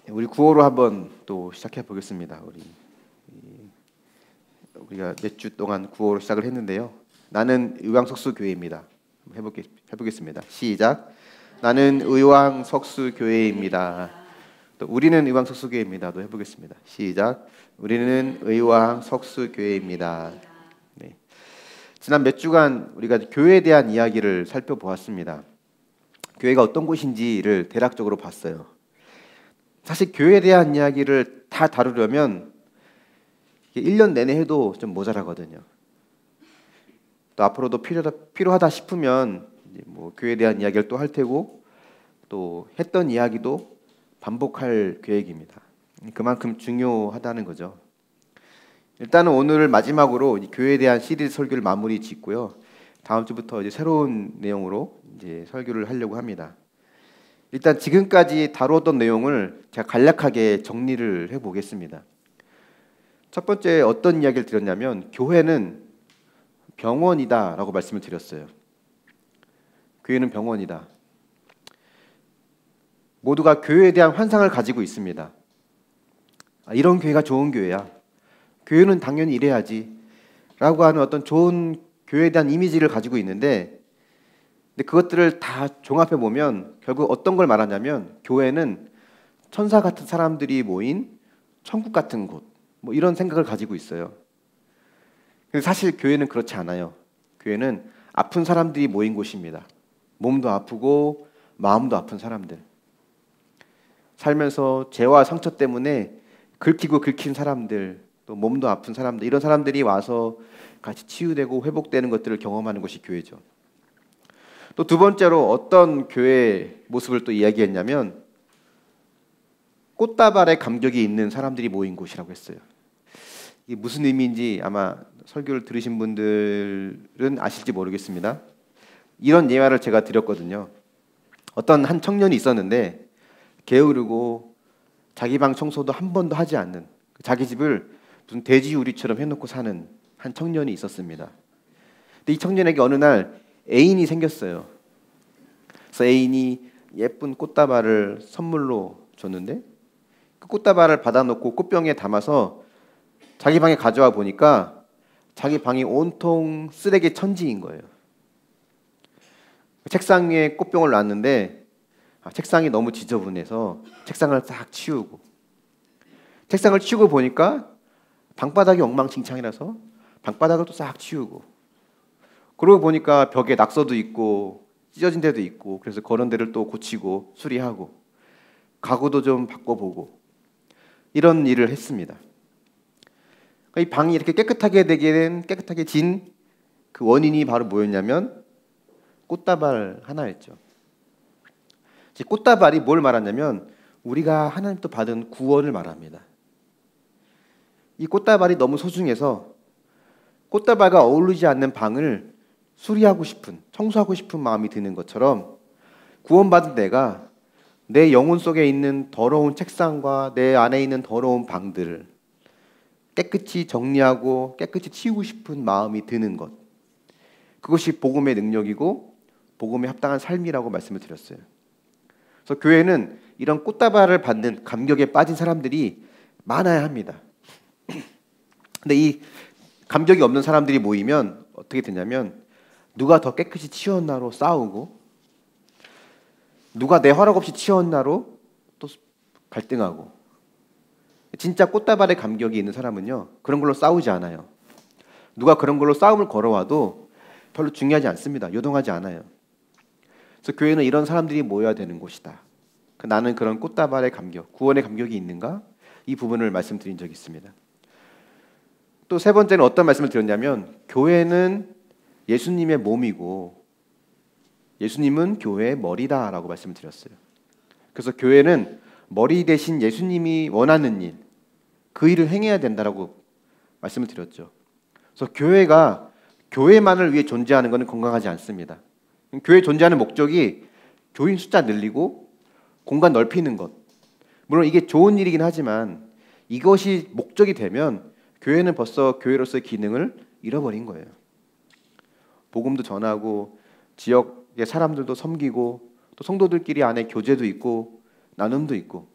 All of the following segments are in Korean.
우리 구호로 한번 또 시작해 보겠습니다. 우리가 몇 주 동안 구호로 시작을 했는데요. 나는 의왕석수교회입니다. 해보겠습니다. 시작. 나는 의왕석수교회입니다. 또 우리는 의왕석수교회입니다도 해보겠습니다. 시작. 우리는 의왕석수교회입니다. 네. 지난 몇 주간 우리가 교회에 대한 이야기를 살펴보았습니다. 교회가 어떤 곳인지를 대략적으로 봤어요. 사실 교회에 대한 이야기를 다 다루려면 1년 내내 해도 좀 모자라거든요. 또 앞으로도 필요하다 싶으면 뭐 교회에 대한 이야기를 또 할 테고 또 했던 이야기도 반복할 계획입니다. 그만큼 중요하다는 거죠. 일단은 오늘 마지막으로 교회에 대한 시리즈 설교를 마무리 짓고요. 다음 주부터 이제 새로운 내용으로 이제 설교를 하려고 합니다. 일단 지금까지 다루었던 내용을 제가 간략하게 정리를 해보겠습니다. 첫 번째 어떤 이야기를 드렸냐면 교회는 병원이다라고 말씀을 드렸어요. 교회는 병원이다. 모두가 교회에 대한 환상을 가지고 있습니다. 이런 교회가 좋은 교회야. 교회는 당연히 이래야지 라고 하는 어떤 좋은 교회에 대한 이미지를 가지고 있는데 근데 그것들을 다 종합해 보면 결국 어떤 걸 말하냐면 교회는 천사 같은 사람들이 모인 천국 같은 곳, 뭐 이런 생각을 가지고 있어요. 근데 사실 교회는 그렇지 않아요. 교회는 아픈 사람들이 모인 곳입니다. 몸도 아프고 마음도 아픈 사람들. 살면서 죄와 상처 때문에 긁히고 긁힌 사람들, 또 몸도 아픈 사람들, 이런 사람들이 와서 같이 치유되고 회복되는 것들을 경험하는 것이 교회죠. 또 두 번째로 어떤 교회 모습을 또 이야기했냐면 꽃다발에 감격이 있는 사람들이 모인 곳이라고 했어요. 이게 무슨 의미인지 아마 설교를 들으신 분들은 아실지 모르겠습니다. 이런 예화를 제가 드렸거든요. 어떤 한 청년이 있었는데 게으르고 자기 방 청소도 한 번도 하지 않는 자기 집을 무슨 돼지우리처럼 해놓고 사는 한 청년이 있었습니다. 근데 이 청년에게 어느 날 애인이 생겼어요. 그래서 애인이 예쁜 꽃다발을 선물로 줬는데 그 꽃다발을 받아놓고 꽃병에 담아서 자기 방에 가져와 보니까 자기 방이 온통 쓰레기 천지인 거예요. 책상 위에 꽃병을 놨는데 책상이 너무 지저분해서 책상을 싹 치우고 책상을 치우고 보니까 방바닥이 엉망진창이라서 방바닥을 또 싹 치우고 그러고 보니까 벽에 낙서도 있고 찢어진 데도 있고 그래서 그런 데를 또 고치고 수리하고 가구도 좀 바꿔보고 이런 일을 했습니다. 이 방이 이렇게 깨끗하게 진 그 원인이 바로 뭐였냐면 꽃다발 하나였죠. 꽃다발이 뭘 말하냐면 우리가 하나님부터 받은 구원을 말합니다. 이 꽃다발이 너무 소중해서 꽃다발과 어울리지 않는 방을 수리하고 싶은, 청소하고 싶은 마음이 드는 것처럼 구원받은 내가 내 영혼 속에 있는 더러운 책상과 내 안에 있는 더러운 방들을 깨끗이 정리하고 깨끗이 치우고 싶은 마음이 드는 것. 그것이 복음의 능력이고 복음에 합당한 삶이라고 말씀을 드렸어요. 그래서 교회는 이런 꽃다발을 받는 감격에 빠진 사람들이 많아야 합니다. 근데 이 감격이 없는 사람들이 모이면 어떻게 되냐면 누가 더 깨끗이 치웠나로 싸우고 누가 내 허락 없이 치웠나로 또 갈등하고 진짜 꽃다발에 감격이 있는 사람은요 그런 걸로 싸우지 않아요. 누가 그런 걸로 싸움을 걸어와도 별로 중요하지 않습니다. 요동하지 않아요. 그래서 교회는 이런 사람들이 모여야 되는 곳이다. 나는 그런 꽃다발의 감격, 구원의 감격이 있는가? 이 부분을 말씀드린 적이 있습니다. 또 세 번째는 어떤 말씀을 드렸냐면 교회는 예수님의 몸이고 예수님은 교회의 머리다라고 말씀을 드렸어요. 그래서 교회는 머리 대신 예수님이 원하는 일, 그 일을 행해야 된다라고 말씀을 드렸죠. 그래서 교회가 교회만을 위해 존재하는 것은 건강하지 않습니다. 교회 존재하는 목적이 교인 숫자 늘리고 공간 넓히는 것. 물론 이게 좋은 일이긴 하지만 이것이 목적이 되면 교회는 벌써 교회로서의 기능을 잃어버린 거예요. 복음도 전하고 지역의 사람들도 섬기고 또 성도들끼리 안에 교제도 있고 나눔도 있고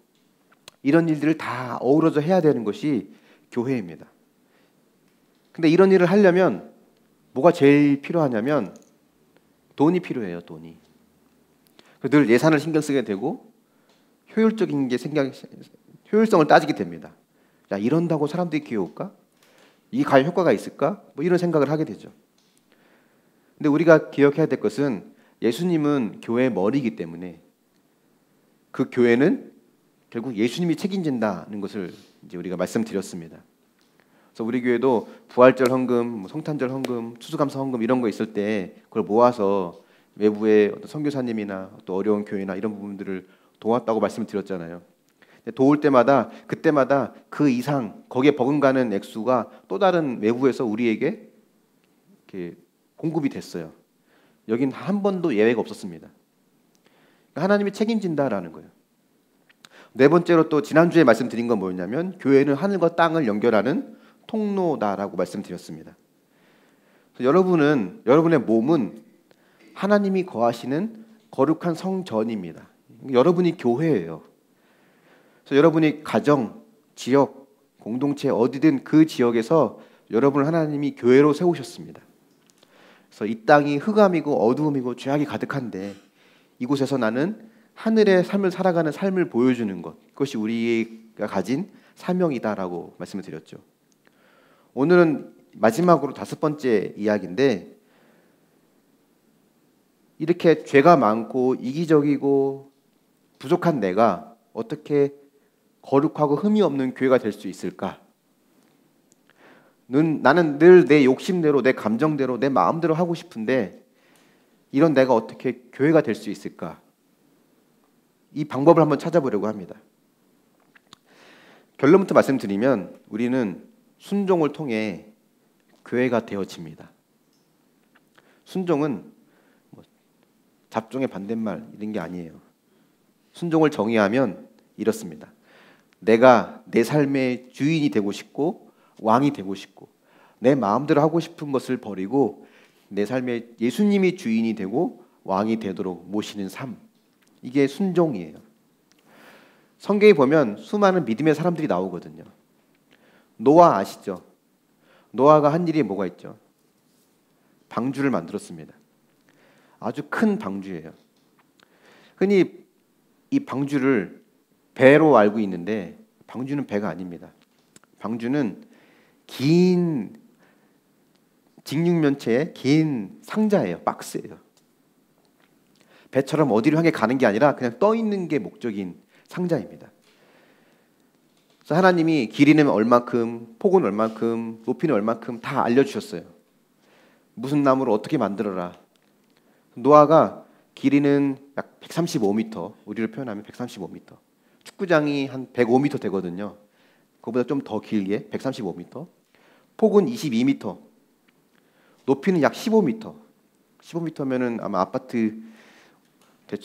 이런 일들을 다 어우러져 해야 되는 것이 교회입니다. 근데 이런 일을 하려면 뭐가 제일 필요하냐면 돈이 필요해요. 돈이. 늘 예산을 신경 쓰게 되고 효율적인 게 효율성을 따지게 됩니다. 야, 이런다고 사람들이 교회 올까? 이게 과연 효과가 있을까? 뭐 이런 생각을 하게 되죠. 근데 우리가 기억해야 될 것은 예수님은 교회의 머리이기 때문에 그 교회는 결국 예수님이 책임진다는 것을 이제 우리가 말씀드렸습니다. 그래서 우리 교회도 부활절 헌금, 성탄절 헌금, 추수감사 헌금 이런 거 있을 때 그걸 모아서 외부의 어떤 선교사님이나 또 어려운 교회나 이런 부분들을 도왔다고 말씀을 드렸잖아요. 도울 때마다 그때마다 그 이상 거기에 버금가는 액수가 또 다른 외부에서 우리에게 이렇게 공급이 됐어요. 여긴 한 번도 예외가 없었습니다. 하나님이 책임진다라는 거예요. 네 번째로 또 지난주에 말씀드린 건 뭐였냐면 교회는 하늘과 땅을 연결하는 통로다라고 말씀드렸습니다. 여러분의 몸은 하나님이 거하시는 거룩한 성전입니다. 여러분이 교회예요. 그래서 여러분이 가정, 지역, 공동체 어디든 그 지역에서 여러분을 하나님이 교회로 세우셨습니다. 그래서 이 땅이 흑암이고 어두움이고 죄악이 가득한데 이곳에서 나는 하늘의 삶을 살아가는 삶을 보여주는 것, 그것이 우리가 가진 사명이다라고 말씀을 드렸죠. 오늘은 마지막으로 다섯 번째 이야기인데 이렇게 죄가 많고 이기적이고 부족한 내가 어떻게 거룩하고 흠이 없는 교회가 될 수 있을까? 나는 늘 내 욕심대로, 내 감정대로, 내 마음대로 하고 싶은데 이런 내가 어떻게 교회가 될 수 있을까? 이 방법을 한번 찾아보려고 합니다. 결론부터 말씀드리면 우리는 순종을 통해 교회가 되어집니다. 순종은 잡종의 반대말 이런 게 아니에요. 순종을 정의하면 이렇습니다. 내가 내 삶의 주인이 되고 싶고 왕이 되고 싶고 내 마음대로 하고 싶은 것을 버리고 내 삶의 예수님이 주인이 되고 왕이 되도록 모시는 삶. 이게 순종이에요. 성경에 보면 수많은 믿음의 사람들이 나오거든요. 노아 아시죠? 노아가 한 일이 뭐가 있죠? 방주를 만들었습니다. 아주 큰 방주예요. 흔히 이 방주를 배로 알고 있는데 방주는 배가 아닙니다. 방주는 긴 직육면체의 긴 상자예요. 박스예요. 배처럼 어디를 향해 가는 게 아니라 그냥 떠 있는 게 목적인 상자입니다. 그래서 하나님이 길이는 얼마큼, 폭은 얼마큼, 높이는 얼마큼 다 알려주셨어요. 무슨 나무로 어떻게 만들어라. 노아가 길이는 약 135m, 우리를 표현하면 135m. 축구장이 한 105m 되거든요. 그거보다 좀 더 길게 135m. 폭은 22m. 높이는 약 15m. 15m면은 아마 아파트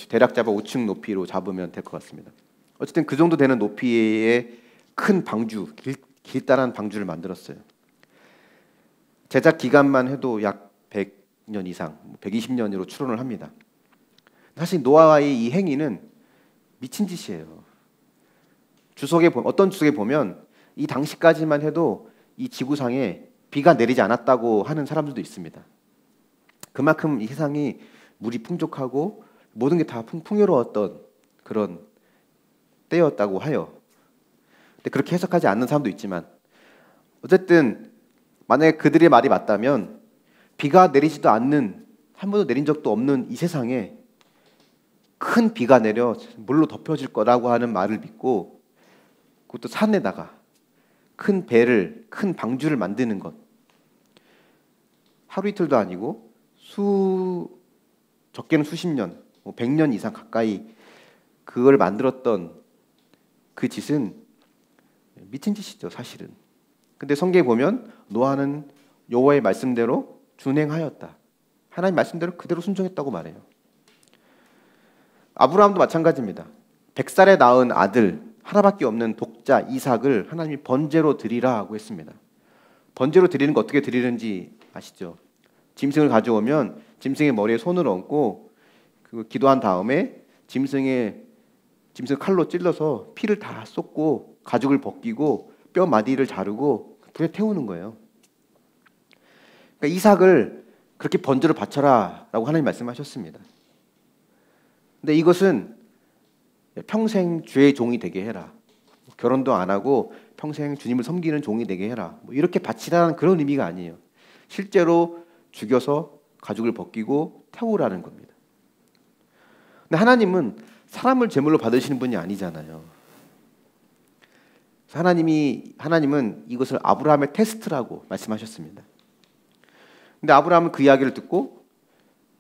대략 잡아 5층 높이로 잡으면 될 것 같습니다. 어쨌든 그 정도 되는 높이의 큰 방주, 길다란 방주를 만들었어요. 제작 기간만 해도 약 100년 이상, 120년으로 추론을 합니다. 사실 노아의 이 행위는 미친 짓이에요. 어떤 주석에 보면 이 당시까지만 해도 이 지구상에 비가 내리지 않았다고 하는 사람들도 있습니다. 그만큼 이 세상이 물이 풍족하고 모든 게 다 풍요로웠던 그런 때였다고 해요. 근데 그렇게 해석하지 않는 사람도 있지만 어쨌든 만약에 그들의 말이 맞다면 비가 내리지도 않는, 한 번도 내린 적도 없는 이 세상에 큰 비가 내려 물로 덮여질 거라고 하는 말을 믿고 그것도 산에다가 큰 배를, 큰 방주를 만드는 것, 하루 이틀도 아니고 적게는 수십 년, 100년 이상 가까이 그걸 만들었던 그 짓은 미친 짓이죠, 사실은. 근데 성경에 보면 노아는 여호와의 말씀대로 준행하였다. 하나님 말씀대로 그대로 순종했다고 말해요. 아브라함도 마찬가지입니다. 100살에 낳은 아들, 하나밖에 없는 독자 이삭을 하나님이 번제로 드리라 하고 했습니다. 번제로 드리는 거 어떻게 드리는지 아시죠? 짐승을 가져오면 짐승의 머리에 손을 얹고 기도한 다음에 짐승의 짐승 칼로 찔러서 피를 다 쏟고 가죽을 벗기고 뼈 마디를 자르고 불에 태우는 거예요. 그러니까 이삭을 그렇게 번제로 바쳐라라고 하나님 말씀하셨습니다. 근데 이것은 평생 주의 종이 되게 해라. 결혼도 안 하고 평생 주님을 섬기는 종이 되게 해라. 뭐 이렇게 바치라는 그런 의미가 아니에요. 실제로 죽여서 가죽을 벗기고 태우라는 겁니다. 근데 하나님은 사람을 제물로 받으시는 분이 아니잖아요. 하나님은 이것을 아브라함의 테스트라고 말씀하셨습니다. 근데 아브라함은 그 이야기를 듣고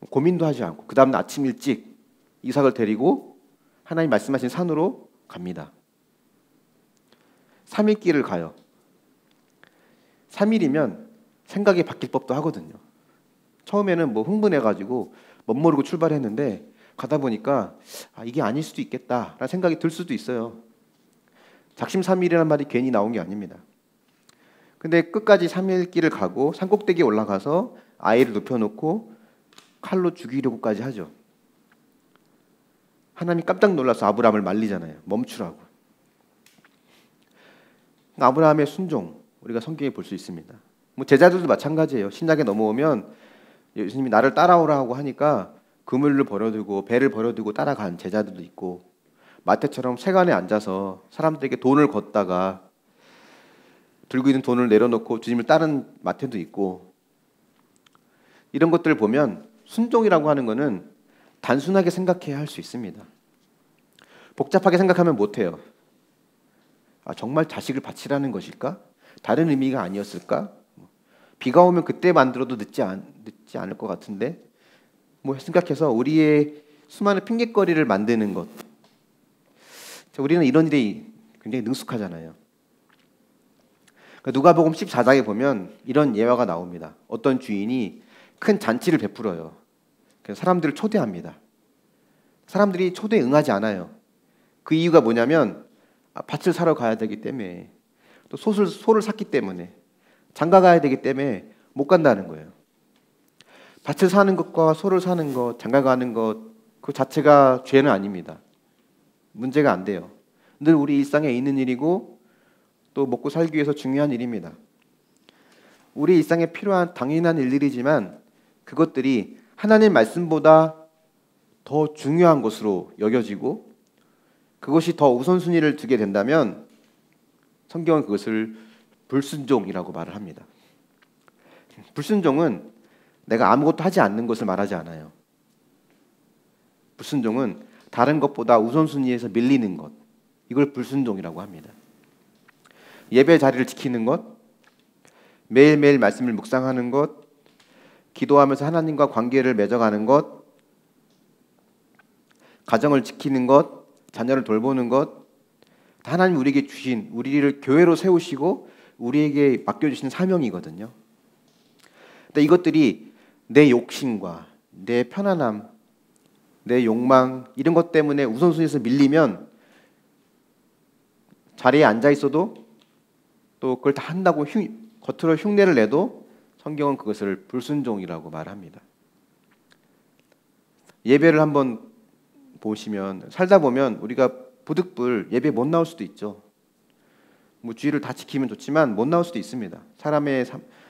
고민도 하지 않고 그 다음 날 아침 일찍 이삭을 데리고 하나님 말씀하신 산으로 갑니다. 3일 길을 가요. 3일이면 생각이 바뀔 법도 하거든요. 처음에는 뭐 흥분해가지고 멋모르고 출발했는데 가다 보니까 이게 아닐 수도 있겠다라는 생각이 들 수도 있어요. 작심삼일이라는 말이 괜히 나온 게 아닙니다. 근데 끝까지 3일 길을 가고 산꼭대기에 올라가서 아이를 눕혀놓고 칼로 죽이려고까지 하죠. 하나님이 깜짝 놀라서 아브라함을 말리잖아요. 멈추라고. 아브라함의 순종 우리가 성경에 볼 수 있습니다. 뭐 제자들도 마찬가지예요. 신약에 넘어오면 예수님이 나를 따라오라 하고 하니까 그물을 버려두고 배를 버려두고 따라간 제자들도 있고, 마태처럼 세간에 앉아서 사람들에게 돈을 걷다가 들고 있는 돈을 내려놓고 주님을 따른 마태도 있고, 이런 것들을 보면 순종이라고 하는 것은 단순하게 생각해야 할 수 있습니다. 복잡하게 생각하면 못해요. 정말 자식을 바치라는 것일까? 다른 의미가 아니었을까? 비가 오면 그때 만들어도 늦지 않을 것 같은데, 뭐 생각해서 우리의 수많은 핑계거리를 만드는 것. 우리는 이런 일이 굉장히 능숙하잖아요. 누가복음 14장에 보면 이런 예화가 나옵니다. 어떤 주인이 큰 잔치를 베풀어요. 그래서 사람들을 초대합니다. 사람들이 초대에 응하지 않아요. 그 이유가 뭐냐면 밭을 사러 가야 되기 때문에, 또 소를 샀기 때문에, 장가 가야 되기 때문에 못 간다는 거예요. 밭을 사는 것과 소를 사는 것, 장가 가는 것, 그 자체가 죄는 아닙니다. 문제가 안 돼요. 늘 우리 일상에 있는 일이고 또 먹고 살기 위해서 중요한 일입니다. 우리 일상에 필요한 당연한 일들이지만 그것들이 하나님 말씀보다 더 중요한 것으로 여겨지고 그것이 더 우선순위를 두게 된다면 성경은 그것을 불순종이라고 말을 합니다. 불순종은 내가 아무것도 하지 않는 것을 말하지 않아요. 불순종은 다른 것보다 우선순위에서 밀리는 것, 이걸 불순종이라고 합니다. 예배 자리를 지키는 것, 매일매일 말씀을 묵상하는 것, 기도하면서 하나님과 관계를 맺어가는 것, 가정을 지키는 것, 자녀를 돌보는 것, 하나님 우리에게 주신, 우리를 교회로 세우시고 우리에게 맡겨주신 사명이거든요. 근데 이것들이 내 욕심과 내 편안함, 내 욕망, 이런 것 때문에 우선순위에서 밀리면 자리에 앉아 있어도 또 그걸 다 한다고 겉으로 흉내를 내도 성경은 그것을 불순종이라고 말합니다. 예배를 한번 보시면, 살다 보면 우리가 부득불 예배 못 나올 수도 있죠. 뭐 주의를 다 지키면 좋지만 못 나올 수도 있습니다. 사람의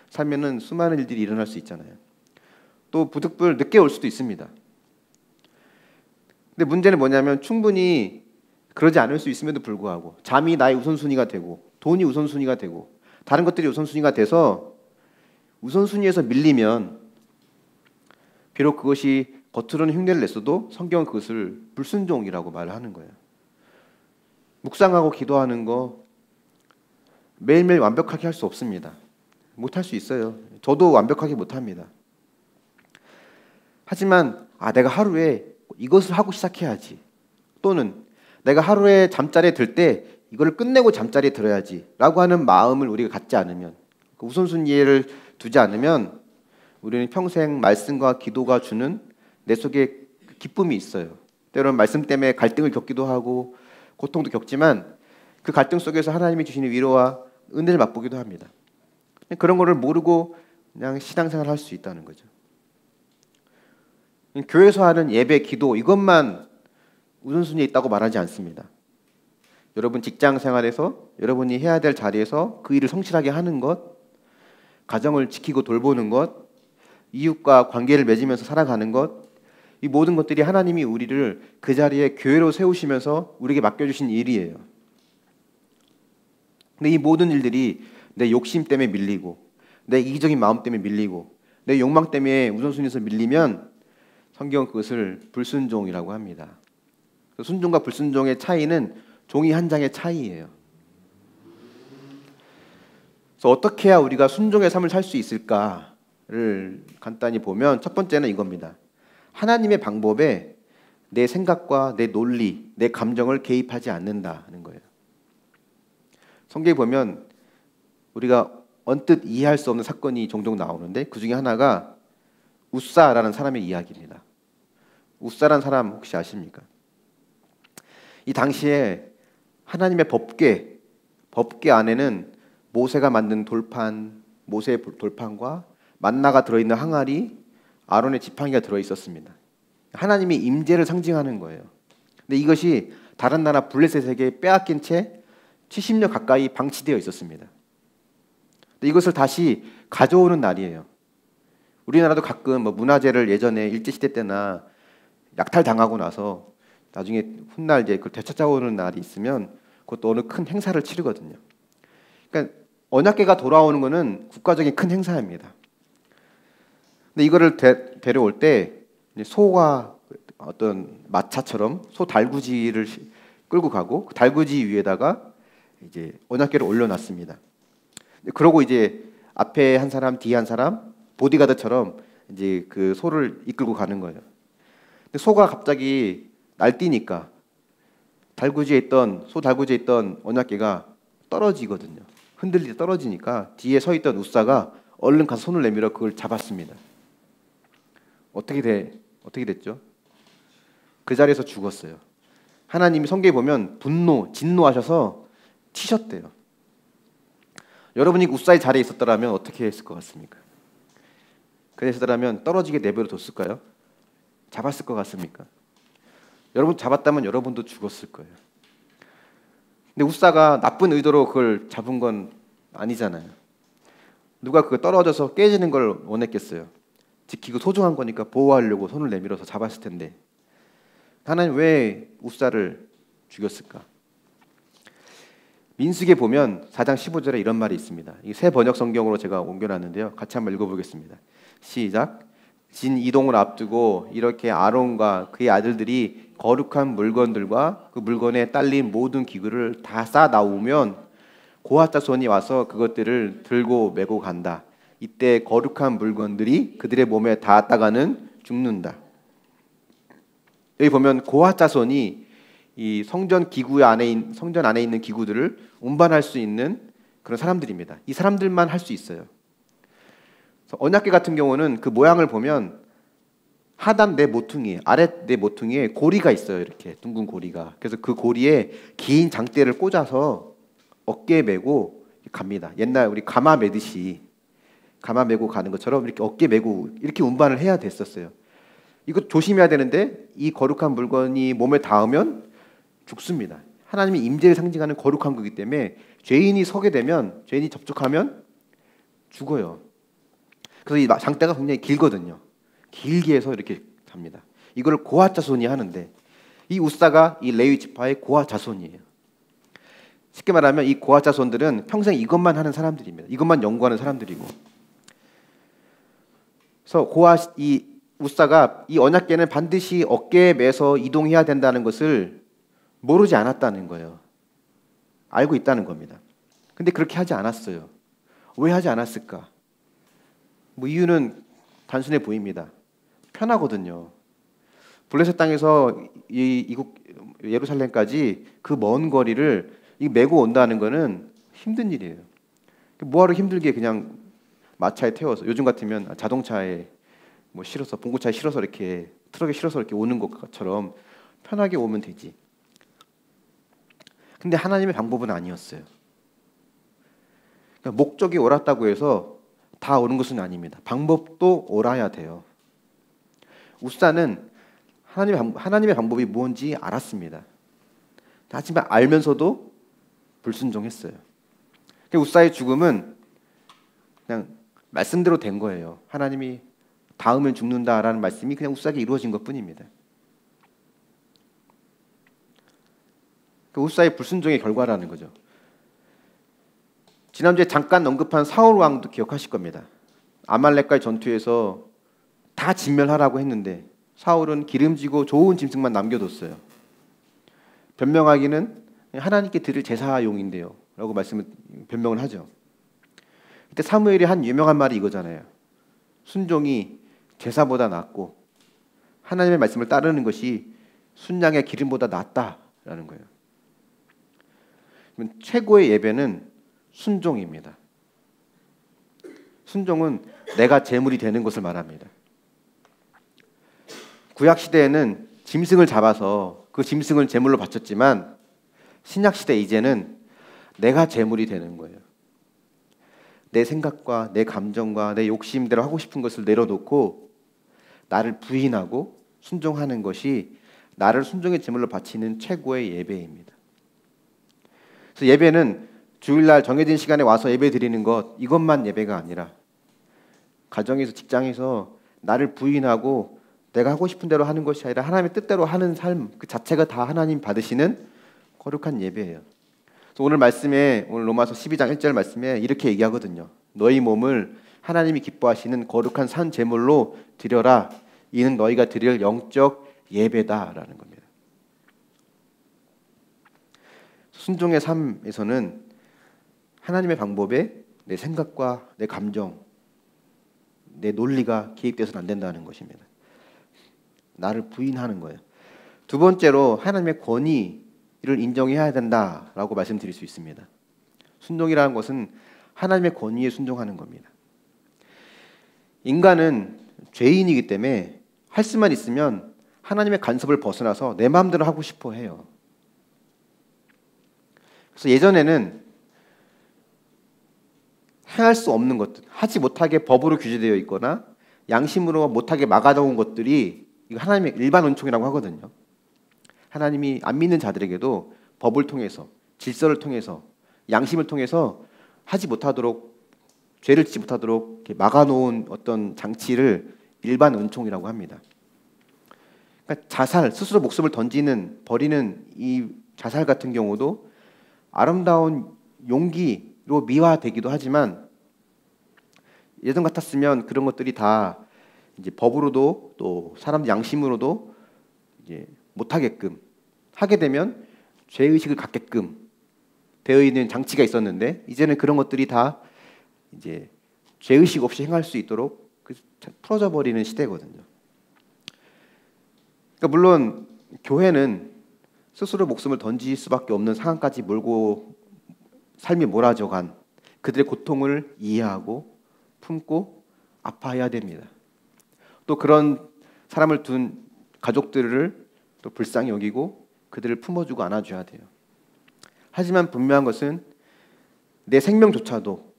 삶에는 수많은 일들이 일어날 수 있잖아요. 또 부득불 늦게 올 수도 있습니다. 근데 문제는 뭐냐면 충분히 그러지 않을 수 있음에도 불구하고 잠이 나의 우선순위가 되고 돈이 우선순위가 되고 다른 것들이 우선순위가 돼서 우선순위에서 밀리면 비록 그것이 겉으로는 흉내를 냈어도 성경은 그것을 불순종이라고 말을 하는 거예요. 묵상하고 기도하는 거 매일매일 완벽하게 할 수 없습니다. 못할 수 있어요. 저도 완벽하게 못합니다. 하지만 내가 하루에 이것을 하고 시작해야지, 또는 내가 하루에 잠자리에 들 때 이걸 끝내고 잠자리에 들어야지 라고 하는 마음을 우리가 갖지 않으면, 그 우선순위를 두지 않으면 우리는 평생 말씀과 기도가 주는 내 속에 기쁨이 있어요. 때로는 말씀 때문에 갈등을 겪기도 하고 고통도 겪지만 그 갈등 속에서 하나님이 주시는 위로와 은혜를 맛보기도 합니다. 그런 거를 모르고 그냥 신앙생활을 할 수 있다는 거죠. 교회에서 하는 예배, 기도 이것만 우선순위에 있다고 말하지 않습니다. 여러분 직장 생활에서 여러분이 해야 될 자리에서 그 일을 성실하게 하는 것, 가정을 지키고 돌보는 것, 이웃과 관계를 맺으면서 살아가는 것, 이 모든 것들이 하나님이 우리를 그 자리에 교회로 세우시면서 우리에게 맡겨주신 일이에요. 근데 이 모든 일들이 내 욕심 때문에 밀리고 내 이기적인 마음 때문에 밀리고 내 욕망 때문에 우선순위에서 밀리면 성경은 그것을 불순종이라고 합니다. 순종과 불순종의 차이는 종이 한 장의 차이예요. 그래서 어떻게 해야 우리가 순종의 삶을 살 수 있을까를 간단히 보면 첫 번째는 이겁니다. 하나님의 방법에 내 생각과 내 논리, 내 감정을 개입하지 않는다는 거예요. 성경에 보면 우리가 언뜻 이해할 수 없는 사건이 종종 나오는데 그 중에 하나가 웃사라는 사람의 이야기입니다. 웃사라는 사람 혹시 아십니까? 이 당시에 하나님의 법궤 안에는 모세가 만든 돌판, 모세의 돌판과 만나가 들어있는 항아리, 아론의 지팡이가 들어있었습니다. 하나님의 임재를 상징하는 거예요. 근데 이것이 다른 나라 블레셋에게 빼앗긴 채 70년 가까이 방치되어 있었습니다. 근데 이것을 다시 가져오는 날이에요. 우리나라도 가끔 문화재를 예전에 일제시대 때나 약탈당하고 나서 나중에 훗날 이제 그걸 되찾아오는 날이 있으면 그것도 어느 큰 행사를 치르거든요. 그러니까 언약궤가 돌아오는 것은 국가적인 큰 행사입니다. 근데 이거를 데려올 때 소와 어떤 마차처럼 소 달구지를 끌고 가고 그 달구지 위에다가 이제 언약궤를 올려놨습니다. 그러고 이제 앞에 한 사람, 뒤에 한 사람, 보디가드처럼 이제 그 소를 이끌고 가는 거예요. 근데 소가 갑자기 날뛰니까 소 달구지에 있던 언약궤가 떨어지거든요. 흔들리다 떨어지니까 뒤에 서 있던 웃사가 얼른 가서 손을 내밀어 그걸 잡았습니다. 어떻게 됐죠? 그 자리에서 죽었어요. 하나님이 성경에 보면 진노하셔서 치셨대요. 여러분이 웃사의 자리에 있었더라면 어떻게 했을 것 같습니까? 그랬더라면 떨어지게 내버려 뒀을까요? 잡았을 것 같습니까? 여러분 잡았다면 여러분도 죽었을 거예요. 근데 웃사가 나쁜 의도로 그걸 잡은 건 아니잖아요. 누가 그거 떨어져서 깨지는 걸 원했겠어요? 지키고 소중한 거니까 보호하려고 손을 내밀어서 잡았을 텐데 하나님 왜 웃사를 죽였을까? 민수기에 보면 4장 15절에 이런 말이 있습니다. 이 새 번역 성경으로 제가 옮겨놨는데요. 같이 한번 읽어보겠습니다. 시작. 진 이동을 앞두고 이렇게 아론과 그의 아들들이 거룩한 물건들과 그 물건에 딸린 모든 기구를 다 싸 나오면 고핫 자손이 와서 그것들을 들고 메고 간다. 이때 거룩한 물건들이 그들의 몸에 닿았다가는 죽는다. 여기 보면 고핫 자손이 이 성전 안에 있는 기구들을 운반할 수 있는 그런 사람들입니다. 이 사람들만 할 수 있어요. 언약궤 같은 경우는 그 모양을 보면 하단 내 모퉁이, 아래 내 모퉁이에 고리가 있어요. 이렇게 둥근 고리가. 그래서 그 고리에 긴 장대를 꽂아서 어깨에 메고 갑니다. 옛날 우리 가마 메고 가는 것처럼 이렇게 어깨 메고 이렇게 운반을 해야 됐었어요. 이거 조심해야 되는데 이 거룩한 물건이 몸에 닿으면 죽습니다. 하나님의 임재를 상징하는 거룩한 거기 때문에 죄인이 접촉하면 죽어요. 그래서 이 장대가 굉장히 길거든요. 길게 해서 이렇게 갑니다. 이걸 고핫 자손이 하는데 이 웃사가 이 레위 지파의 고핫 자손이에요. 쉽게 말하면 이 고핫 자손들은 평생 이것만 하는 사람들입니다. 이것만 연구하는 사람들이고. 그래서 이 웃사가 이 언약궤는 반드시 어깨에 매서 이동해야 된다는 것을 모르지 않았다는 거예요. 알고 있다는 겁니다. 근데 그렇게 하지 않았어요. 왜 하지 않았을까? 이유는 단순해 보입니다. 편하거든요. 블레셋 땅에서 이국 예루살렘까지 그 먼 거리를 메고 온다는 거는 힘든 일이에요. 뭐하러 힘들게 그냥 마차에 태워서 요즘 같으면 자동차에 실어서 봉고차에 실어서 이렇게 트럭에 실어서 이렇게 오는 것처럼 편하게 오면 되지. 근데 하나님의 방법은 아니었어요. 그러니까 목적이 옳았다고 해서 다 오는 것은 아닙니다. 방법도 옳아야 돼요. 웃사는 하나님의 방법이 뭔지 알았습니다. 하지만 알면서도 불순종했어요. 우사의 죽음은 그냥 말씀대로 된 거예요. 하나님이 닿으면 죽는다라는 말씀이 그냥 우사에게 이루어진 것뿐입니다. 우사의 불순종의 결과라는 거죠. 지난주에 잠깐 언급한 사울 왕도 기억하실 겁니다. 아말렉과의 전투에서 다 진멸하라고 했는데 사울은 기름지고 좋은 짐승만 남겨뒀어요. 변명하기는 하나님께 드릴 제사용인데요 라고 변명을 하죠. 그때 사무엘이 한 유명한 말이 이거잖아요. 순종이 제사보다 낫고 하나님의 말씀을 따르는 것이 순양의 기름보다 낫다라는 거예요. 최고의 예배는 순종입니다. 순종은 내가 제물이 되는 것을 말합니다. 구약 시대에는 짐승을 잡아서 그 짐승을 제물로 바쳤지만 신약 시대 이제는 내가 제물이 되는 거예요. 내 생각과 내 감정과 내 욕심대로 하고 싶은 것을 내려놓고 나를 부인하고 순종하는 것이 나를 순종의 제물로 바치는 최고의 예배입니다. 그래서 예배는 주일날 정해진 시간에 와서 예배 드리는 것, 이것만 예배가 아니라 가정에서 직장에서 나를 부인하고 내가 하고 싶은 대로 하는 것이 아니라 하나님의 뜻대로 하는 삶 그 자체가 다 하나님 받으시는 거룩한 예배예요. 그래서 오늘 로마서 12장 1절 말씀에 이렇게 얘기하거든요. 너희 몸을 하나님이 기뻐하시는 거룩한 산 제물로 드려라. 이는 너희가 드릴 영적 예배다라는 겁니다. 순종의 삶에서는 하나님의 방법에 내 생각과 내 감정, 내 논리가 개입돼서는 안 된다는 것입니다. 나를 부인하는 거예요. 두 번째로 하나님의 권위를 인정해야 된다라고 말씀드릴 수 있습니다. 순종이라는 것은 하나님의 권위에 순종하는 겁니다. 인간은 죄인이기 때문에 할 수만 있으면 하나님의 간섭을 벗어나서 내 마음대로 하고 싶어 해요. 그래서 예전에는 행할 수 없는 것들, 하지 못하게 법으로 규제되어 있거나 양심으로 못하게 막아놓은 것들이 이거 하나님의 일반 은총이라고 하거든요. 하나님이 안 믿는 자들에게도 법을 통해서, 질서를 통해서, 양심을 통해서 하지 못하도록, 죄를 짓지 못하도록 이렇게 막아놓은 어떤 장치를 일반 은총이라고 합니다. 그러니까 자살, 스스로 목숨을 버리는 이 자살 같은 경우도 아름다운 용기로 미화되기도 하지만 예전 같았으면 그런 것들이 다 이제 법으로도 또 사람 양심으로도 이제 못하게끔 하게 되면 죄의식을 갖게끔 되어 있는 장치가 있었는데 이제는 그런 것들이 다 이제 죄의식 없이 행할 수 있도록 풀어져 버리는 시대거든요. 그러니까 물론 교회는 스스로 목숨을 던질 수밖에 없는 상황까지 몰고 삶이 몰아져간 그들의 고통을 이해하고 품고 아파해야 됩니다. 또 그런 사람을 둔 가족들을 또 불쌍히 여기고 그들을 품어주고 안아줘야 돼요. 하지만 분명한 것은 내 생명조차도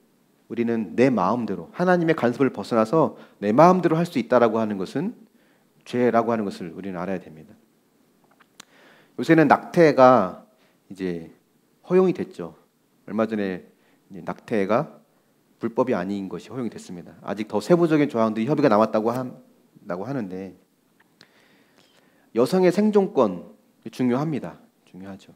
우리는 내 마음대로 하나님의 간섭을 벗어나서 내 마음대로 할 수 있다라고 하는 것은 죄라고 하는 것을 우리는 알아야 됩니다. 요새는 낙태가 이제 허용이 됐죠. 얼마 전에 낙태가 불법이 아닌 것이 허용이 됐습니다. 아직 더 세부적인 조항들이 협의가 남았다고 하는데 여성의 생존권 중요합니다. 중요하죠.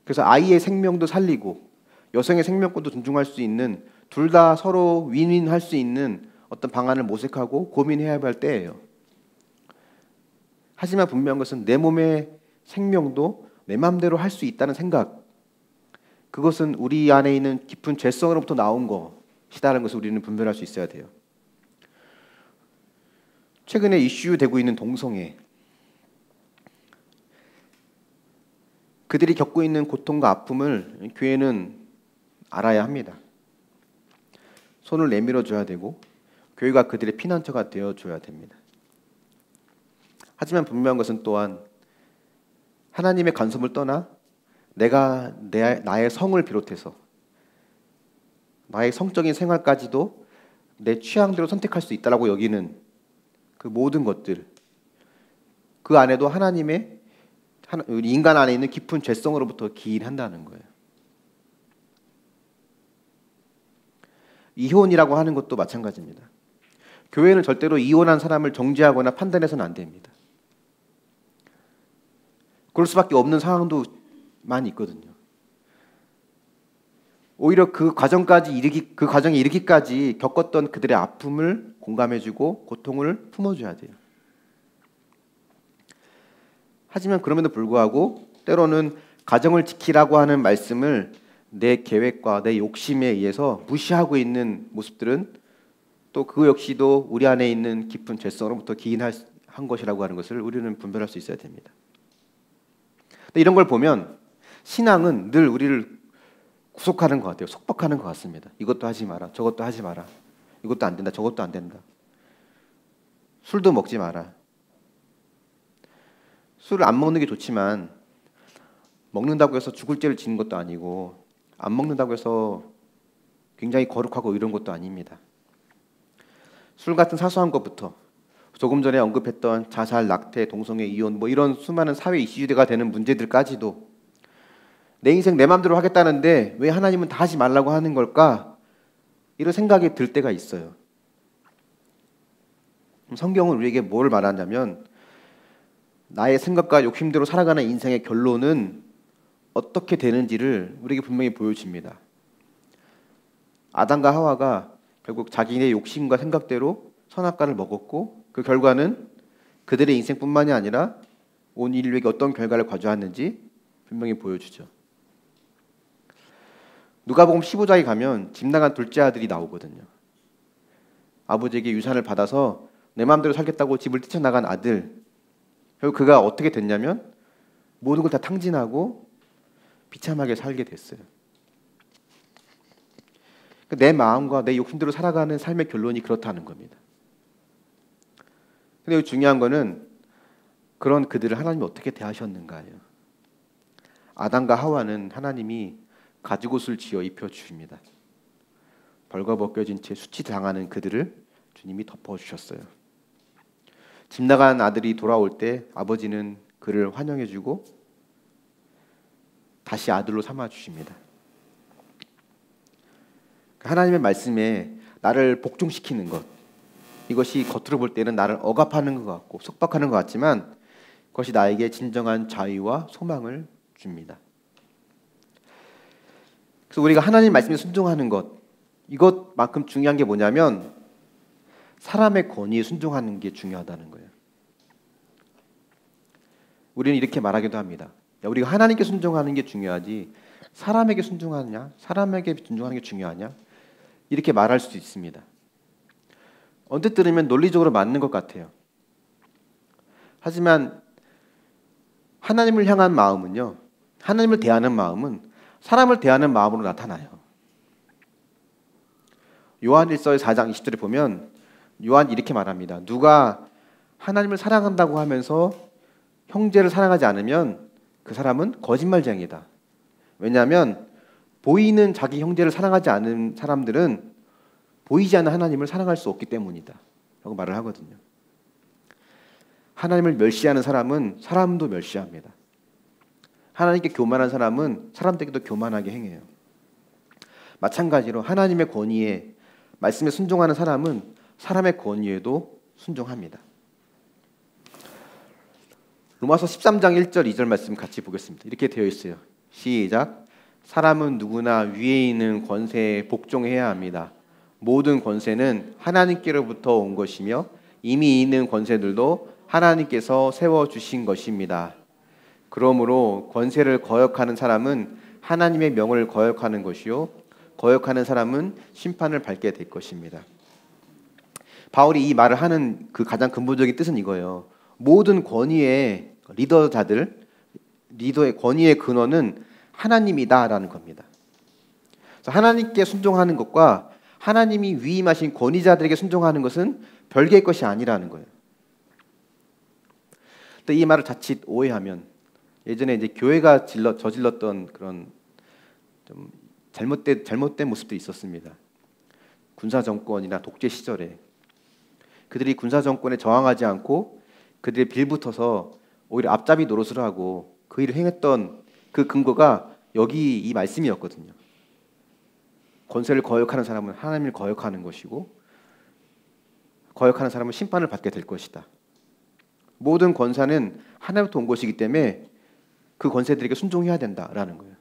그래서 아이의 생명도 살리고 여성의 생명권도 존중할 수 있는 둘 다 서로 윈윈할 수 있는 어떤 방안을 모색하고 고민해야 할 때예요. 하지만 분명한 것은 내 몸의 생명도 내 마음대로 할 수 있다는 생각, 그것은 우리 안에 있는 깊은 죄성으로부터 나온 것이다라는 것을 우리는 분별할 수 있어야 돼요. 최근에 이슈되고 있는 동성애, 그들이 겪고 있는 고통과 아픔을 교회는 알아야 합니다. 손을 내밀어 줘야 되고 교회가 그들의 피난처가 되어 줘야 됩니다. 하지만 분명한 것은 또한 하나님의 간섭을 떠나 내가 나의 성을 비롯해서 나의 성적인 생활까지도 내 취향대로 선택할 수 있다라고 여기는 그 모든 것들, 그 안에도 하나님의 우리 인간 안에 있는 깊은 죄성으로부터 기인한다는 거예요. 이혼이라고 하는 것도 마찬가지입니다. 교회는 절대로 이혼한 사람을 정죄하거나 판단해서는 안 됩니다. 그럴 수밖에 없는 상황도 많이 있거든요. 오히려 그 과정에 이르기까지 겪었던 그들의 아픔을 공감해주고 고통을 품어줘야 돼요. 하지만 그럼에도 불구하고 때로는 가정을 지키라고 하는 말씀을 내 계획과 내 욕심에 의해서 무시하고 있는 모습들은 또 그 역시도 우리 안에 있는 깊은 죄성으로부터 기인한 것이라고 하는 것을 우리는 분별할 수 있어야 됩니다. 이런 걸 보면 신앙은 늘 우리를 구속하는 것 같아요. 속박하는 것 같습니다. 이것도 하지 마라, 저것도 하지 마라, 이것도 안 된다, 저것도 안 된다. 술도 먹지 마라. 술을 안 먹는 게 좋지만 먹는다고 해서 죽을 죄를 지는 것도 아니고 안 먹는다고 해서 굉장히 거룩하고 이런 것도 아닙니다. 술 같은 사소한 것부터 조금 전에 언급했던 자살, 낙태, 동성애, 이혼 이런 수많은 사회 이슈가 되는 문제들까지도 내 인생 내 마음대로 하겠다는데 왜 하나님은 다 하지 말라고 하는 걸까? 이런 생각이 들 때가 있어요. 성경은 우리에게 뭘 말하냐면 나의 생각과 욕심대로 살아가는 인생의 결론은 어떻게 되는지를 우리에게 분명히 보여줍니다. 아담과 하와가 결국 자기의 욕심과 생각대로 선악과를 먹었고 그 결과는 그들의 인생뿐만이 아니라 온 인류에게 어떤 결과를 가져왔는지 분명히 보여주죠. 누가복음 15장에 가면 집 나간 둘째 아들이 나오거든요. 아버지에게 유산을 받아서 내 마음대로 살겠다고 집을 뛰쳐나간 아들. 결국 그가 어떻게 됐냐면 모든 걸 다 탕진하고 비참하게 살게 됐어요. 내 마음과 내 욕심대로 살아가는 삶의 결론이 그렇다는 겁니다. 근데 중요한 거는 그런 그들을 하나님이 어떻게 대하셨는가예요. 아담과 하와는 하나님이 가죽옷을 지어 입혀주십니다. 벌거벗겨진 채 수치당하는 그들을 주님이 덮어주셨어요. 집 나간 아들이 돌아올 때 아버지는 그를 환영해주고 다시 아들로 삼아주십니다. 하나님의 말씀에 나를 복종시키는 것, 이것이 겉으로 볼 때는 나를 억압하는 것 같고 속박하는 것 같지만 그것이 나에게 진정한 자유와 소망을 줍니다. 그래서 우리가 하나님 말씀에 순종하는 것, 이것만큼 중요한 게 뭐냐면 사람의 권위에 순종하는 게 중요하다는 거예요. 우리는 이렇게 말하기도 합니다. 우리가 하나님께 순종하는 게 중요하지 사람에게 순종하느냐, 사람에게 순종하는 게 중요하냐, 이렇게 말할 수도 있습니다. 언뜻 들으면 논리적으로 맞는 것 같아요. 하지만 하나님을 향한 마음은요, 하나님을 대하는 마음은 사람을 대하는 마음으로 나타나요. 요한일서 4장 20절에 보면 요한이 이렇게 말합니다. 누가 하나님을 사랑한다고 하면서 형제를 사랑하지 않으면 그 사람은 거짓말쟁이다. 왜냐하면 보이는 자기 형제를 사랑하지 않은 사람들은 보이지 않는 하나님을 사랑할 수 없기 때문이다 라고 말을 하거든요. 하나님을 멸시하는 사람은 사람도 멸시합니다. 하나님께 교만한 사람은 사람들에게도 교만하게 행해요. 마찬가지로 하나님의 권위에 말씀에 순종하는 사람은 사람의 권위에도 순종합니다. 로마서 13장 1절 2절 말씀 같이 보겠습니다. 이렇게 되어 있어요. 시작. 사람은 누구나 위에 있는 권세에 복종해야 합니다. 모든 권세는 하나님께로부터 온 것이며 이미 있는 권세들도 하나님께서 세워주신 것입니다. 그러므로 권세를 거역하는 사람은 하나님의 명을 거역하는 것이요 거역하는 사람은 심판을 받게 될 것입니다. 바울이 이 말을 하는 그 가장 근본적인 뜻은 이거예요. 모든 권위의 리더의 권위의 근원은 하나님이다라는 겁니다. 그래서 하나님께 순종하는 것과 하나님이 위임하신 권위자들에게 순종하는 것은 별개의 것이 아니라는 거예요. 또 이 말을 자칫 오해하면 예전에 이제 교회가 저질렀던 그런 좀 잘못된 모습도 있었습니다. 군사 정권이나 독재 시절에 그들이 군사 정권에 저항하지 않고 그들의 빌붙어서 오히려 앞잡이 노릇을 하고 그 일을 행했던 그 근거가 여기 이 말씀이었거든요. 권세를 거역하는 사람은 하나님을 거역하는 것이고 거역하는 사람은 심판을 받게 될 것이다. 모든 권세는 하나님부터 온 것이기 때문에 그 권세들에게 순종해야 된다라는 거예요.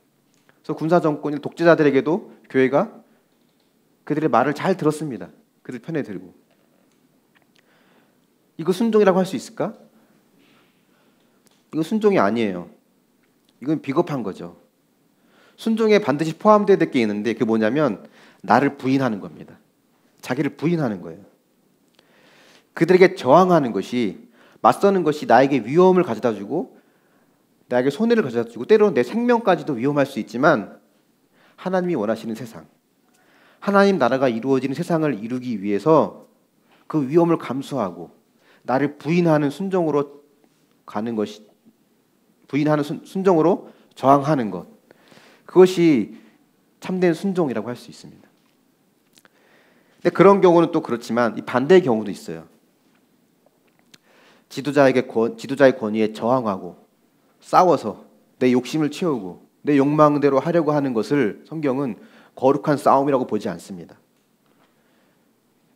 그래서 군사 정권인 독재자들에게도 교회가 그들의 말을 잘 들었습니다. 그들 편에 들고. 이거 순종이라고 할 수 있을까? 이거 순종이 아니에요. 이건 비겁한 거죠. 순종에 반드시 포함되어야 될 게 있는데 그게 뭐냐면 나를 부인하는 겁니다. 자기를 부인하는 거예요. 그들에게 저항하는 것이, 맞서는 것이 나에게 위험을 가져다 주고 나에게 손해를 가져다 주고 때로는 내 생명까지도 위험할 수 있지만 하나님이 원하시는 세상, 하나님 나라가 이루어지는 세상을 이루기 위해서 그 위험을 감수하고 나를 부인하는 순종으로 가는 것이, 부인하는 순종으로 저항하는 것, 그것이 참된 순종이라고 할 수 있습니다. 근데 그런 경우는 또 그렇지만 이 반대의 경우도 있어요. 지도자의 권위에 저항하고 싸워서 내 욕심을 채우고 내 욕망대로 하려고 하는 것을 성경은 거룩한 싸움이라고 보지 않습니다.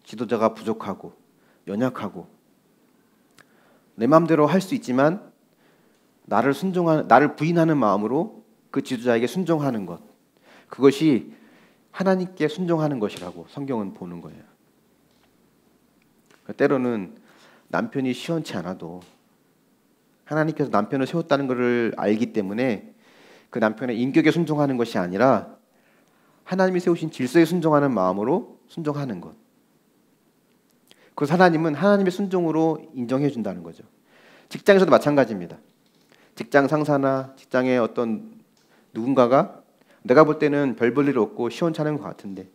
지도자가 부족하고 연약하고 내 마음대로 할 수 있지만 나를 부인하는 마음으로 그 지도자에게 순종하는 것, 그것이 하나님께 순종하는 것이라고 성경은 보는 거예요. 때로는 남편이 시원치 않아도 하나님께서 남편을 세웠다는 것을 알기 때문에 그 남편의 인격에 순종하는 것이 아니라 하나님이 세우신 질서에 순종하는 마음으로 순종하는 것. 그래서 하나님은 하나님의 순종으로 인정해 준다는 거죠. 직장에서도 마찬가지입니다. 직장 상사나 직장의 어떤 누군가가 내가 볼 때는 별 볼 일 없고 시원찮은 것 같은데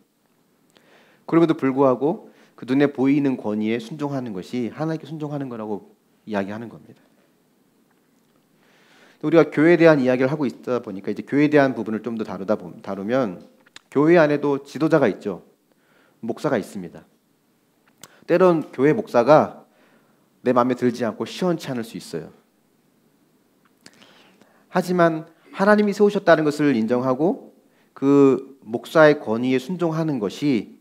그럼에도 불구하고 그 눈에 보이는 권위에 순종하는 것이 하나님께 순종하는 거라고 이야기하는 겁니다. 우리가 교회에 대한 이야기를 하고 있다 보니까 이제 교회에 대한 부분을 좀 더 다루면 교회 안에도 지도자가 있죠. 목사가 있습니다. 때론 교회 목사가 내 마음에 들지 않고 시원치 않을 수 있어요. 하지만 하나님이 세우셨다는 것을 인정하고 그 목사의 권위에 순종하는 것이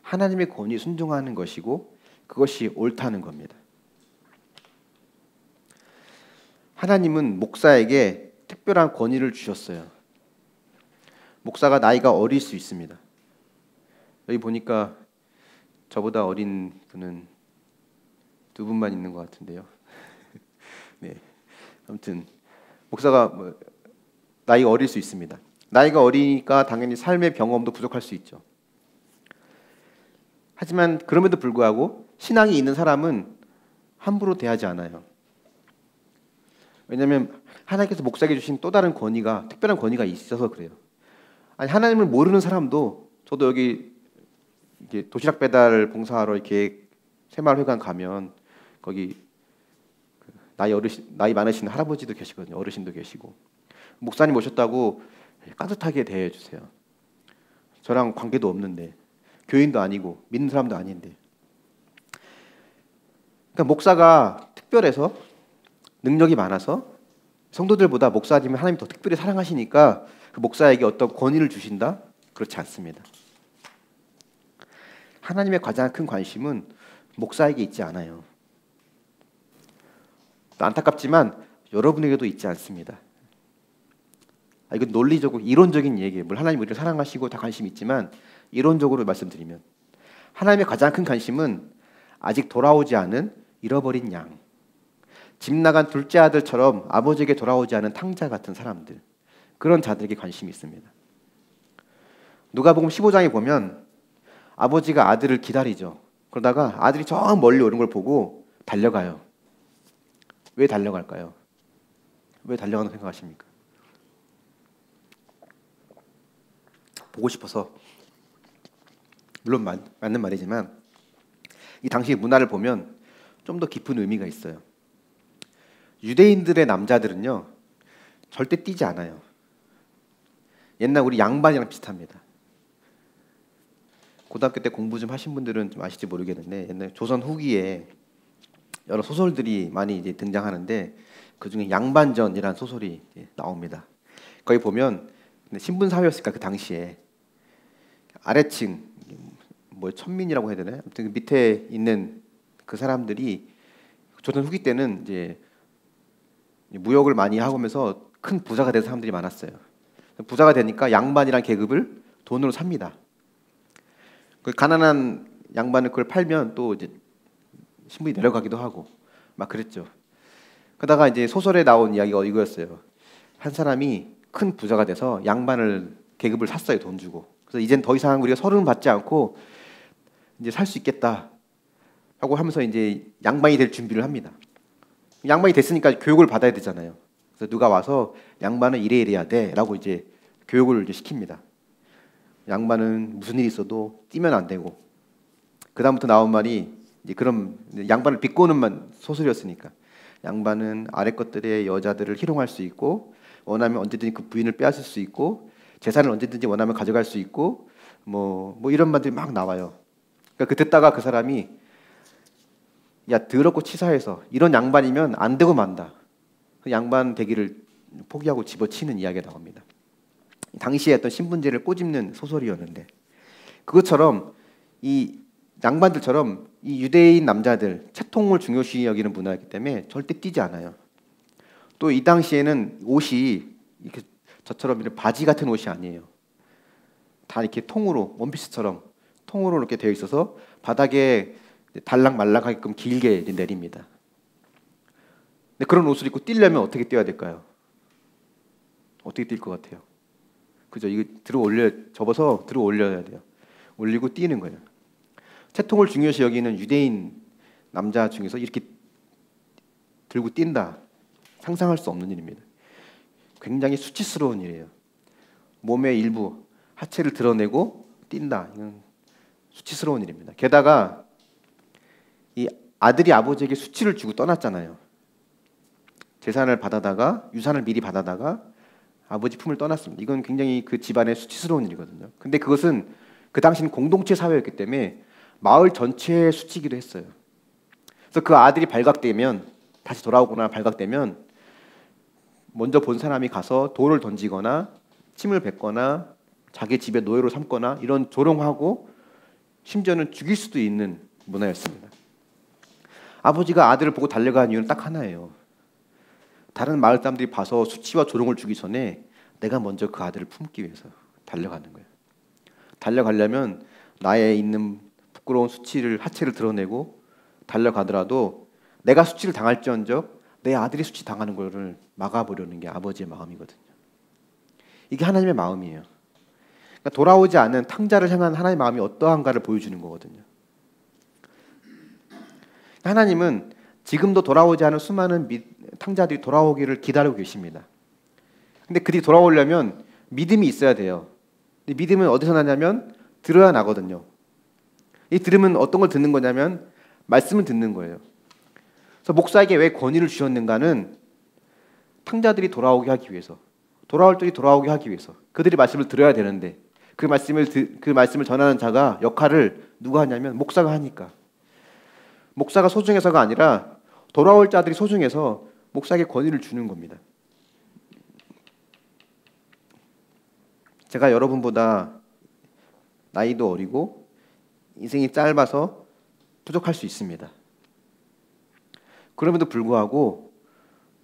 하나님의 권위에 순종하는 것이고 그것이 옳다는 겁니다. 하나님은 목사에게 특별한 권위를 주셨어요. 목사가 나이가 어릴 수 있습니다. 여기 보니까 저보다 어린 분은 두 분만 있는 것 같은데요. 네, 아무튼 목사가 나이가 어릴 수 있습니다. 나이가 어리니까 당연히 삶의 경험도 부족할 수 있죠. 하지만 그럼에도 불구하고 신앙이 있는 사람은 함부로 대하지 않아요. 왜냐하면 하나님께서 목사에게 주신 또 다른 권위가, 특별한 권위가 있어서 그래요. 아니, 하나님을 모르는 사람도, 저도 여기 이렇게 도시락 배달 봉사하러 이렇게 새마을회관 가면 거기 나이 많으신 할아버지도 계시거든요. 어르신도 계시고 목사님 오셨다고 따뜻하게 대해 주세요. 저랑 관계도 없는데, 교인도 아니고 믿는 사람도 아닌데. 그러니까 목사가 특별해서 능력이 많아서 성도들보다 목사님을 하나님이 더 특별히 사랑하시니까 그 목사에게 어떤 권위를 주신다? 그렇지 않습니다. 하나님의 가장 큰 관심은 목사에게 있지 않아요. 안타깝지만 여러분에게도 있지 않습니다. 이건 논리적으로 이론적인 얘기예요. 물론 하나님 우리를 사랑하시고 다 관심이 있지만 이론적으로 말씀드리면 하나님의 가장 큰 관심은 아직 돌아오지 않은 잃어버린 양, 집 나간 둘째 아들처럼 아버지에게 돌아오지 않은 탕자 같은 사람들, 그런 자들에게 관심이 있습니다. 누가복음 15장에 보면 아버지가 아들을 기다리죠. 그러다가 아들이 저 멀리 오는 걸 보고 달려가요. 왜 달려갈까요? 왜 달려가는 생각하십니까? 보고 싶어서. 물론 맞는 말이지만 이 당시 문화를 보면 좀 더 깊은 의미가 있어요. 유대인들의 남자들은요 절대 뛰지 않아요. 옛날 우리 양반이랑 비슷합니다. 고등학교 때 공부 좀 하신 분들은 좀 아실지 모르겠는데 옛날 조선 후기에 여러 소설들이 많이 이제 등장하는데 그 중에 양반전이라는 소설이 이제 나옵니다. 거기 보면 신분 사회였으니까 그 당시에 아래층 뭐 천민이라고 해야 되나요? 아무튼 그 밑에 있는 그 사람들이 조선 후기 때는 이제 무역을 많이 하면서 큰 부자가 된 사람들이 많았어요. 부자가 되니까 양반이란 계급을 돈으로 삽니다. 그 가난한 양반을 그걸 팔면 또 이제 신분이 내려가기도 하고 막 그랬죠. 그러다가 이제 소설에 나온 이야기가 이거였어요. 한 사람이 큰 부자가 돼서 양반을 계급을 샀어요, 돈 주고. 그래서 이젠 더 이상 우리가 서름 받지 않고 이제 살 수 있겠다 하고 하면서 이제 양반이 될 준비를 합니다. 양반이 됐으니까 교육을 받아야 되잖아요. 그래서 누가 와서 양반은 이래 이래야 돼라고 이제 교육을 이제 시킵니다. 양반은 무슨 일이 있어도 뛰면 안 되고, 그 다음부터 나온 말이 이제 그럼 양반을 비꼬는 소설이었으니까 양반은 아래 것들의 여자들을 희롱할 수 있고 원하면 언제든지 그 부인을 빼앗을 수 있고 재산을 언제든지 원하면 가져갈 수 있고 뭐 이런 말들이 막 나와요. 그러니까 그 듣다가 그 사람이 야 더럽고 치사해서 이런 양반이면 안 되고 만다. 그 양반 되기를 포기하고 집어치는 이야기가 나옵니다. 당시에 어떤 신분제를 꼬집는 소설이었는데 그것처럼 이 양반들처럼 이 유대인 남자들 채통을 중요시 여기는 문화이기 때문에 절대 뛰지 않아요. 또 이 당시에는 옷이 이렇게 저처럼 이렇게 바지 같은 옷이 아니에요. 다 이렇게 통으로 원피스처럼 통으로 이렇게 되어 있어서 바닥에 달랑말랑하게끔 길게 내립니다. 근데 그런 옷을 입고 뛰려면 어떻게 뛰어야 될까요? 어떻게 뛸 것 같아요? 그죠? 이거 접어서 들어 올려야 돼요. 올리고 뛰는 거예요. 채통을 중요시 여기는 유대인 남자 중에서 이렇게 들고 뛴다. 상상할 수 없는 일입니다. 굉장히 수치스러운 일이에요. 몸의 일부, 하체를 드러내고 뛴다. 이건 수치스러운 일입니다. 게다가 이 아들이 아버지에게 수치를 주고 떠났잖아요. 재산을 받아다가 유산을 미리 받아다가 아버지 품을 떠났습니다. 이건 굉장히 그 집안의 수치스러운 일이거든요. 근데 그것은 그 당시는 공동체 사회였기 때문에 마을 전체의 수치기도 했어요. 그래서 그 아들이 발각되면 다시 돌아오거나 발각되면 먼저 본 사람이 가서 돌을 던지거나 침을 뱉거나 자기 집에 노예로 삼거나 이런 조롱하고 심지어는 죽일 수도 있는 문화였습니다. 아버지가 아들을 보고 달려간 이유는 딱 하나예요. 다른 마을 사람들이 봐서 수치와 조롱을 주기 전에 내가 먼저 그 아들을 품기 위해서 달려가는 거예요. 달려가려면 나의 있는 부끄러운 수치를 하체를 드러내고 달려가더라도 내가 수치를 당할지언정 내 아들이 수치 당하는 것을 막아보려는 게 아버지의 마음이거든요. 이게 하나님의 마음이에요. 그러니까 돌아오지 않은 탕자를 향한 하나님의 마음이 어떠한가를 보여주는 거거든요. 하나님은 지금도 돌아오지 않은 수많은 탕자들이 돌아오기를 기다리고 계십니다. 근데 그들이 돌아오려면 믿음이 있어야 돼요. 믿음은 어디서 나냐면 들어야 나거든요. 이 들으면 어떤 걸 듣는 거냐면 말씀을 듣는 거예요. 그래서 목사에게 왜 권위를 주셨는가는 탕자들이 돌아오게 하기 위해서, 돌아올 들이 돌아오게 하기 위해서 그들이 말씀을 들어야 되는데 그 말씀을 전하는 자가 역할을 누가 하냐면 목사가 하니까. 목사가 소중해서가 아니라 돌아올 자들이 소중해서 목사에게 권위를 주는 겁니다. 제가 여러분보다 나이도 어리고 인생이 짧아서 부족할 수 있습니다. 그럼에도 불구하고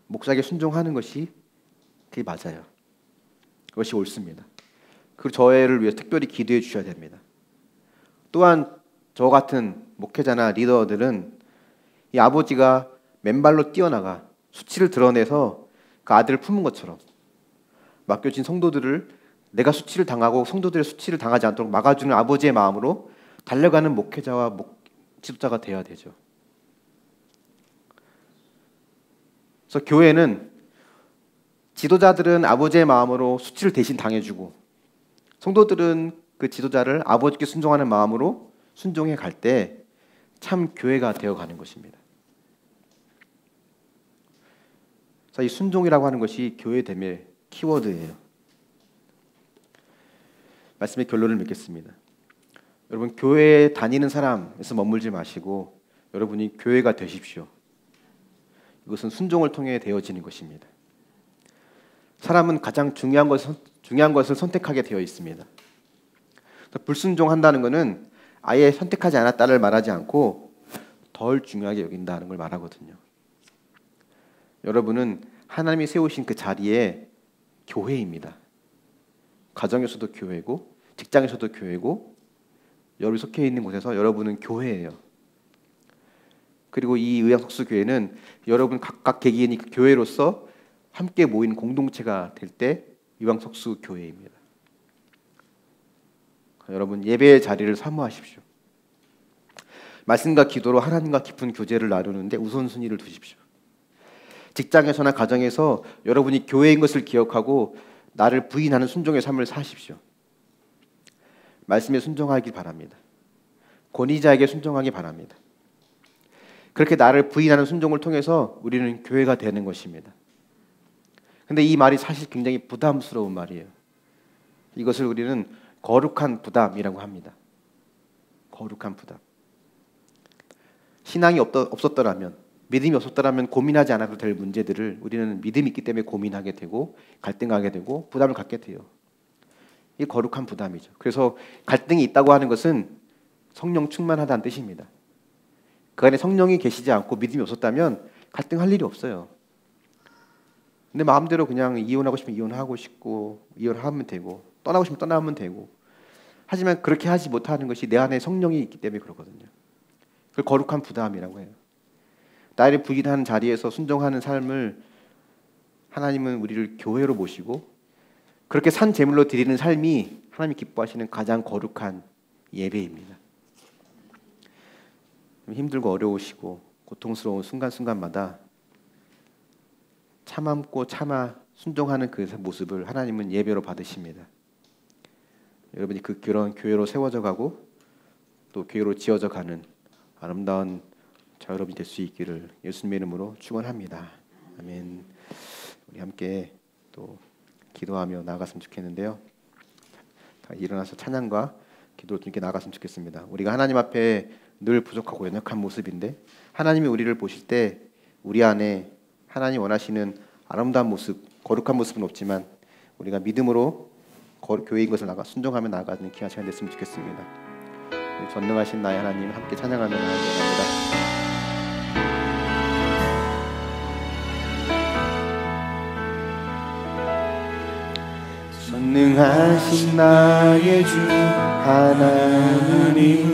목사에게 순종하는 것이 그게 맞아요. 그것이 옳습니다. 그리고 저를 위해서 특별히 기도해 주셔야 됩니다. 또한 저 같은 목회자나 리더들은 이 아버지가 맨발로 뛰어나가 수치를 드러내서 그 아들을 품은 것처럼 맡겨진 성도들을 내가 수치를 당하고 성도들의 수치를 당하지 않도록 막아주는 아버지의 마음으로 달려가는 목회자와 지도자가 되어야 되죠. 그래서 교회는 지도자들은 아버지의 마음으로 수치를 대신 당해주고 성도들은 그 지도자를 아버지께 순종하는 마음으로 순종해 갈 때 참 교회가 되어가는 것입니다. 그래서 이 순종이라고 하는 것이 교회됨의 키워드예요. 말씀의 결론을 맺겠습니다. 여러분, 교회에 다니는 사람에서 머물지 마시고 여러분이 교회가 되십시오. 이것은 순종을 통해 되어지는 것입니다. 사람은 가장 중요한 것을 선택하게 되어 있습니다. 불순종한다는 것은 아예 선택하지 않았다를 말하지 않고 덜 중요하게 여긴다는 걸 말하거든요. 여러분은 하나님이 세우신 그 자리에 교회입니다. 가정에서도 교회고 직장에서도 교회고 여러분이 속해 있는 곳에서 여러분은 교회예요. 그리고 이 의왕석수교회는 여러분 각각 개개인이 그 교회로서 함께 모인 공동체가 될 때 의왕석수교회입니다. 여러분, 예배의 자리를 사모하십시오. 말씀과 기도로 하나님과 깊은 교제를 나누는데 우선순위를 두십시오. 직장에서나 가정에서 여러분이 교회인 것을 기억하고 나를 부인하는 순종의 삶을 사십시오. 말씀에 순종하길 바랍니다. 권위자에게 순종하기 바랍니다. 그렇게 나를 부인하는 순종을 통해서 우리는 교회가 되는 것입니다. 근데 이 말이 사실 굉장히 부담스러운 말이에요. 이것을 우리는 거룩한 부담이라고 합니다. 거룩한 부담. 신앙이 없었더라면, 믿음이 없었더라면 고민하지 않아도 될 문제들을 우리는 믿음이 있기 때문에 고민하게 되고 갈등하게 되고 부담을 갖게 돼요. 이 거룩한 부담이죠. 그래서 갈등이 있다고 하는 것은 성령 충만하다는 뜻입니다. 그 안에 성령이 계시지 않고 믿음이 없었다면 갈등할 일이 없어요. 근데 마음대로 그냥 이혼하고 싶으면 이혼하고 싶고 이혼하면 되고 떠나고 싶으면 떠나면 되고, 하지만 그렇게 하지 못하는 것이 내 안에 성령이 있기 때문에 그렇거든요. 그걸 거룩한 부담이라고 해요. 나를 부인하는 자리에서 순종하는 삶을 하나님은 우리를 교회로 모시고 그렇게 산 제물로 드리는 삶이 하나님이 기뻐하시는 가장 거룩한 예배입니다. 힘들고 어려우시고 고통스러운 순간순간마다 참고 참아 순종하는 그 모습을 하나님은 예배로 받으십니다. 여러분이 그런 교회로 세워져 가고 또 교회로 지어져 가는 아름다운 저 여러분이 될 수 있기를 예수님의 이름으로 축원합니다. 아멘. 우리 함께 또 기도하며 나아갔으면 좋겠는데요. 다 일어나서 찬양과 기도로 주님께 나아갔으면 좋겠습니다. 우리가 하나님 앞에 늘 부족하고 연약한 모습인데 하나님이 우리를 보실 때 우리 안에 하나님 원하시는 아름다운 모습, 거룩한 모습은 없지만 우리가 믿음으로 교회인 것을 순종하며 나아가는 귀한 시간 됐으면 좋겠습니다. 전능하신 나의 하나님 함께 찬양하며 나아갑니다. 전능하신 나의 주 하나님